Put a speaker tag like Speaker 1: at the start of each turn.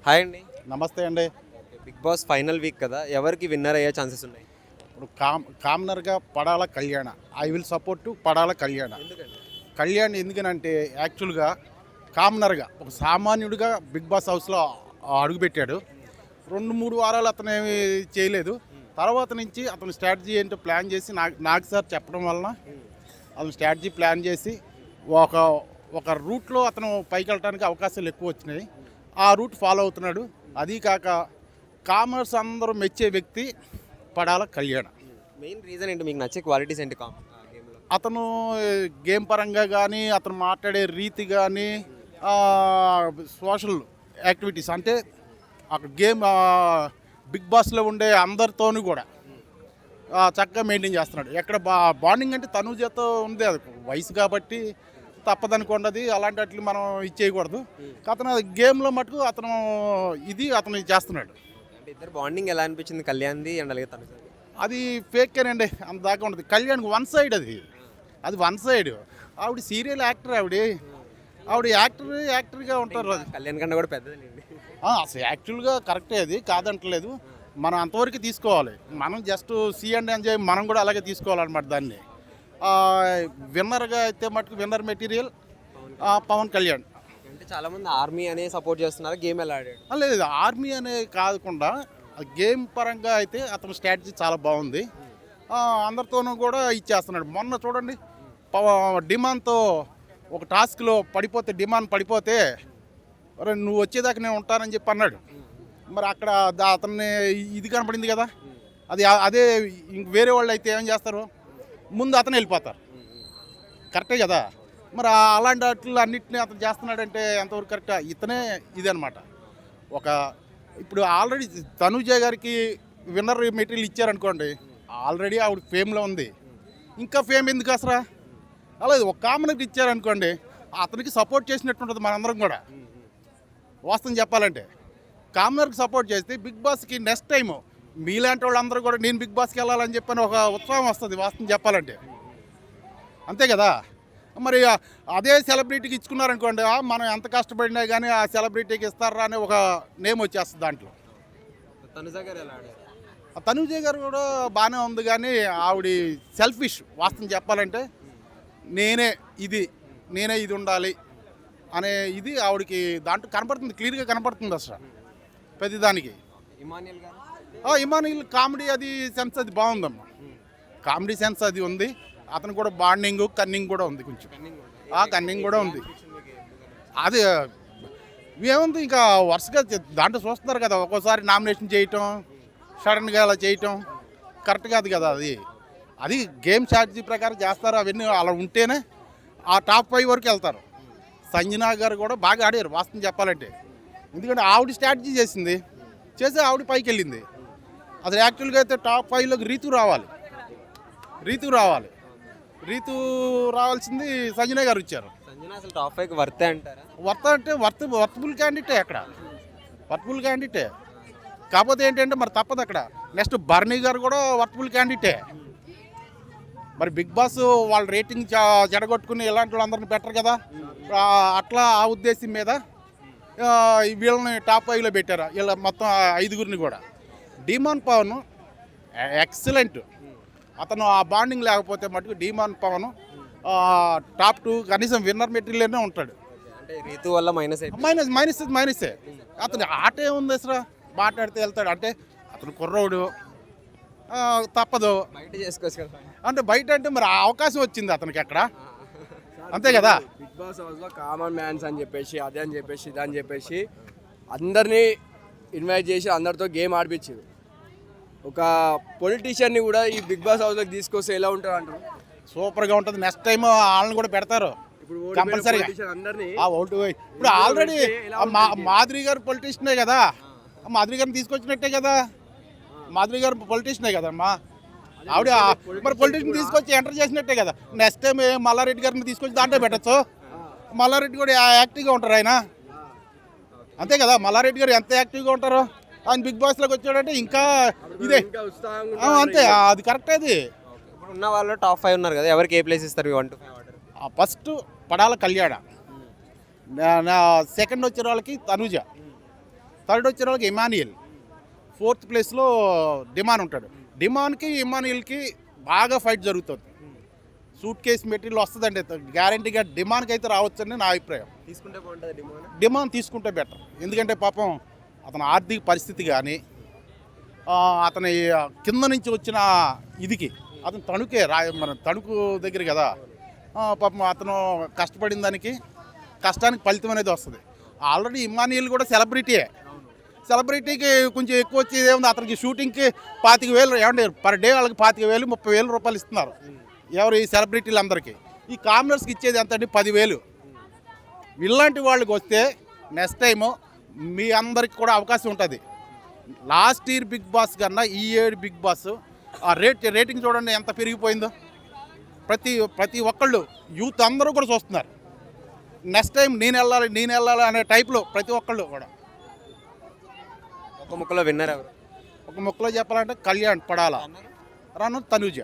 Speaker 1: Hi అండి.
Speaker 2: నమస్తే అండి.
Speaker 1: బిగ్ బాస్ ఫైనల్ వీక్ కదా, ఎవరికి విన్నర్ అయ్యే ఛాన్సెస్ ఉన్నాయి?
Speaker 2: ఇప్పుడు కామనర్గా పడాల కళ్యాణ. I will support to Padala కళ్యాణ.
Speaker 1: ఎందుకండి?
Speaker 2: కళ్యాణ్ ఎందుకనంటే యాక్చువల్గా కామనర్గా ఒక సామాన్యుడిగా బిగ్ బాస్ హౌస్లో అడుగుపెట్టాడు. 2-3 వారాలు అతను ఏమి చేయలేదు. తర్వాత నుంచి అతను స్ట్రాటజీ ఏంటో ప్లాన్ చేసి నాకు సార్ చెప్పడం వలన అతను స్ట్రాటజీ ప్లాన్ చేసి ఒక ఒక రూట్లో అతను పైకి వెళ్ళడానికి అవకాశాలు ఎక్కువ వచ్చినాయి. ఆ రూట్ ఫాలో అవుతున్నాడు. అదీ కాక కామర్స్ అందరూ మెచ్చే వ్యక్తి పడాల కళ్యాణ.
Speaker 1: మెయిన్ రీజన్ ఏంటి, మీకు నచ్చే క్వాలిటీస్ ఏంటి గేమ్లో?
Speaker 2: అతను గేమ్ పరంగా కానీ అతను మాట్లాడే రీతి కానీ సోషల్ యాక్టివిటీస్ అంటే అక్కడ గేమ్ బిగ్ బాస్లో ఉండే అందరితోనూ కూడా చక్కగా మెయింటైన్ చేస్తున్నాడు. ఎక్కడ బాండింగ్ అంటే తనూజతో ఉంది. అది వయసు కాబట్టి తప్పదనుకోండి, అలాంటి వాటిని మనం ఇచ్చేయకూడదు. అతను గేమ్లో మటుకు అతను చేస్తున్నాడు.
Speaker 1: అంటే ఇద్దరు బాండింగ్ ఎలా అనిపించింది కళ్యాణ్ది అండ్ అలాగే తను?
Speaker 2: అది ఫేకేనండి, అంత దాకా ఉండదు. కళ్యాణ్కి వన్ సైడ్ అది వన్ సైడ్. ఆవిడ సీరియల్ యాక్టర్, ఆవిడ యాక్టర్గా ఉంటారు.
Speaker 1: కళ్యాణ్ కన్నా కూడా పెద్దది.
Speaker 2: అసలు యాక్చువల్గా కరెక్టే, అది కాదంటలేదు. మనం అంతవరకు తీసుకోవాలి. మనం జస్ట్ సీ అండ్ ఎంజాయ్ మనం కూడా అలాగే తీసుకోవాలన్నమాట. దాన్ని విన్నర్గా అయితే మటుకు విన్నర్ మెటీరియల్ పవన్ కళ్యాణ్.
Speaker 1: అంటే చాలామంది ఆర్మీ అనే సపోర్ట్ చేస్తున్నారు. గేమ్ ఎలా ఆడాడు?
Speaker 2: లేదు, ఆర్మీ అనే కాకుండా గేమ్ పరంగా అయితే అతని స్ట్రాటజీ చాలా బాగుంది. అందరితోనూ కూడా ఇచ్చేస్తున్నాడు. మొన్న చూడండి, డిమాన్తో ఒక టాస్క్లో డిమాండ్ పడిపోతే నువ్వు వచ్చేదాకా నేను ఉంటానని చెప్పి అన్నాడు. మరి అక్కడ అతన్ని ఇది కనపడింది కదా. అదే వేరే వాళ్ళు అయితే ఏం చేస్తారు, ముందు అతను వెళ్ళిపోతారు. కరెక్టే కదా. మరి అలాంటి వాటిలో అన్నింటినీ అతను చేస్తున్నాడంటే ఎంతవరకు కరెక్టా? ఇతనే ఇది అనమాట. ఇప్పుడు ఆల్రెడీ తనూజ గారికి విన్నర్ మెటీరియల్ ఇచ్చారనుకోండి, ఆల్రెడీ ఆవిడ ఫేమ్లో ఉంది. ఇంకా ఫేమ్ ఎందుకు అసలు? అలాగే ఒక కామన్కి ఇచ్చారనుకోండి, అతనికి సపోర్ట్ చేసినట్టు ఉంటుంది మనందరం కూడా. వాస్తవం చెప్పాలంటే కామనర్కి సపోర్ట్ చేస్తే బిగ్ బాస్కి నెక్స్ట్ టైము మీలాంటి వాళ్ళందరూ కూడా నేను బిగ్ బాస్కి వెళ్ళాలని చెప్పని ఒక ఉత్సాహం వస్తుంది, వాస్తవం చెప్పాలంటే. అంతే కదా. మరి అదే సెలబ్రిటీకి ఇచ్చుకున్నారనుకోండి, మనం ఎంత కష్టపడినా కానీ ఆ సెలబ్రిటీకి ఇస్తారా అనే ఒక నేమ్ వచ్చేస్తుంది దాంట్లో. తనూజ గారు కూడా బాగానే ఉంది, కానీ ఆవిడ సెల్ఫిష్. వాస్తవం చెప్పాలంటే నేనే ఇది ఉండాలి అనే ఇది ఆవిడకి దాంట్లో కనపడుతుంది, క్లియర్గా కనపడుతుంది అసలు ప్రతిదానికి. ఇమానుయల్ కామెడీ అది సెన్స్ అది బాగుందమ్మా. కామెడీ సెన్స్ అది ఉంది. అతను కూడా బాండింగ్ కన్నింగ్ కూడా ఉంది, కొంచెం కన్నింగ్ కూడా ఉంది. అది ఏముంది, ఇంకా వరుసగా దాంట్లో చూస్తున్నారు కదా. ఒక్కోసారి నామినేషన్ చేయటం, సడన్గా అలా చేయటం కరెక్ట్ కాదు కదా. అది గేమ్ స్ట్రాటజీ ప్రకారం చేస్తారు. అవన్నీ అలా ఉంటేనే ఆ టాప్ 5 వరకు వెళ్తారు. సంజనా గారు కూడా బాగా ఆడారు, వాస్తవం చెప్పాలంటే. ఎందుకంటే ఆవిడ స్ట్రాటజీ చేసి ఆవిడ పైకి వెళ్ళింది. అసలు యాక్చువల్గా అయితే టాప్ 5లోకి రీతు రావాల్సింది సంజనా గారు ఇచ్చారు.
Speaker 1: అసలు టాప్ 5 వర్తే అంటారా?
Speaker 2: వర్తబుల్ క్యాండిడేటే అక్కడ, వర్తబుల్ క్యాండిడేటే. కాకపోతే ఏంటంటే మరి తప్పదు అక్కడ. నెక్స్ట్ బర్నీ గారు కూడా వర్తబుల్ క్యాండిడేటే. మరి బిగ్ బాస్ వాళ్ళ రేటింగ్ చెడగొట్టుకుని ఇలాంటి వాళ్ళందరినీ పెట్టరు కదా. అట్లా ఆ ఉద్దేశం మీద వీళ్ళని టాప్ 5లో పెట్టారు. వీళ్ళ మొత్తం 5గురిని కూడా. డిమాన్ పవన్ ఎక్సలెంట్. అతను ఆ బాండింగ్ లేకపోతే మటుకు డిమాన్ పవన్ టాప్ 2 కనీసం విన్నర్ మెటీరియల్లోనే ఉంటాడు.
Speaker 1: అంటే రీతు వల్ల
Speaker 2: మైనసే. అతను ఆట ఏముంది అసలు, మాట్లాడితే వెళ్తాడు. అంటే అతను కుర్రోడు, తప్పదు
Speaker 1: బయట చేసుకోవచ్చు కదా.
Speaker 2: అంటే బయట అంటే మరి ఆ అవకాశం వచ్చింది అతనికి అక్కడ, అంతే కదా.
Speaker 3: బిగ్ బాస్ హౌస్లో కామన్ మ్యాన్స్ అని చెప్పేసి అదే అని చెప్పేసి ఇదని చెప్పేసి అందరినీ ఇన్వైట్ చేసి అందరితో గేమ్ ఆడిపించారు. ఒక పొలిటీషియన్ని కూడా ఈ బిగ్ బాస్ హౌస్లోకి తీసుకొస్తే ఎలా ఉంటారు అంటారు?
Speaker 2: సూపర్గా ఉంటుంది. నెక్స్ట్ టైం వాళ్ళని కూడా పెడతారు కంపల్సరీగా. ఇప్పుడు ఆల్రెడీ మాధురి గారు పొలిటీషియనే కదా. మాధురి గారిని తీసుకొచ్చినట్టే కదా. మాధురి గారు పొలిటీషియనే కదమ్మా. ఆవిడ మరి పొలిటీషియన్ తీసుకొచ్చి ఎంటర్ చేసినట్టే కదా. నెక్స్ట్ టైం మల్లారెడ్డి గారిని తీసుకొచ్చి దాంట్లో పెట్టచ్చు. మల్లారెడ్డి కూడా యాక్టివ్గా ఉంటారు ఆయన, అంతే కదా. మల్లారెడ్డి గారు ఎంత యాక్టివ్గా ఉంటారో, ఆయన బిగ్ బాస్లోకి వచ్చాడంటే ఇంకా ఇదే అంతే. అది కరెక్ట్. అది
Speaker 1: ఉన్న వాళ్ళు టాప్ 5 ఉన్నారు కదా, ఎవరికి ఏ ప్లేస్ ఇస్తారు? 1 to 5 ఆర్డర్.
Speaker 2: ఫస్ట్ పడాల కళ్యాణ, సెకండ్ వచ్చిన వాళ్ళకి తనూజ, థర్డ్ వచ్చిన వాళ్ళకి ఇమానియల్, ఫోర్త్ ప్లేస్లో డిమాన్ ఉంటాడు. డిమాన్కి ఇమానియల్కి బాగా ఫైట్ జరుగుతుంది. సూట్ కేస్ మెటీరియల్ వస్తుందండి, గ్యారంటీగా డిమాన్కి అయితే రావచ్చని నా అభిప్రాయం.
Speaker 1: తీసుకుంటే బాగుంటుంది డిమాండ్.
Speaker 2: డిమాండ్ తీసుకుంటే బెటర్, ఎందుకంటే పాపం అతని ఆర్థిక పరిస్థితి కానీ అతని కింద నుంచి వచ్చిన ఇదికి అతను తణుకే మన తణుకు దగ్గర కదా, పాపం అతను కష్టపడిన దానికి కష్టానికి ఫలితం అనేది వస్తుంది. ఆల్రెడీ ఇమానియల్ కూడా సెలబ్రిటీయే. సెలబ్రిటీకి కొంచెం ఎక్కువ వచ్చేది ఏముంది, అతనికి షూటింగ్కి 25,000 ఏమంటే పర్ డే వాళ్ళకి 25,000 30,000 రూపాయలు ఇస్తున్నారు ఎవరు ఈ సెలబ్రిటీలందరికీ. ఈ కామనర్స్కి ఇచ్చేది ఎంత అండి 10,000. ఇలాంటి వాళ్ళకి వస్తే నెక్స్ట్ టైము మీ అందరికి కూడా అవకాశం ఉంటుంది. లాస్ట్ ఇయర్ బిగ్ బాస్ కన్నా ఈ ఇయర్ బిగ్ బాస్ ఆ రేటింగ్ చూడండి ఎంత పెరిగిపోయిందో. ప్రతి ఒక్కళ్ళు యూత్ అందరూ కూడా చూస్తున్నారు. నెక్స్ట్ టైం నేను వెళ్ళాలి అనే టైప్లో ప్రతి ఒక్కళ్ళు కూడా.
Speaker 1: ఒక ముక్కలో విన్నర్ ఎవరు?
Speaker 2: ఒక ముక్కలో చెప్పాలంటే కళ్యాణ్ పడాల, రను తనుజ.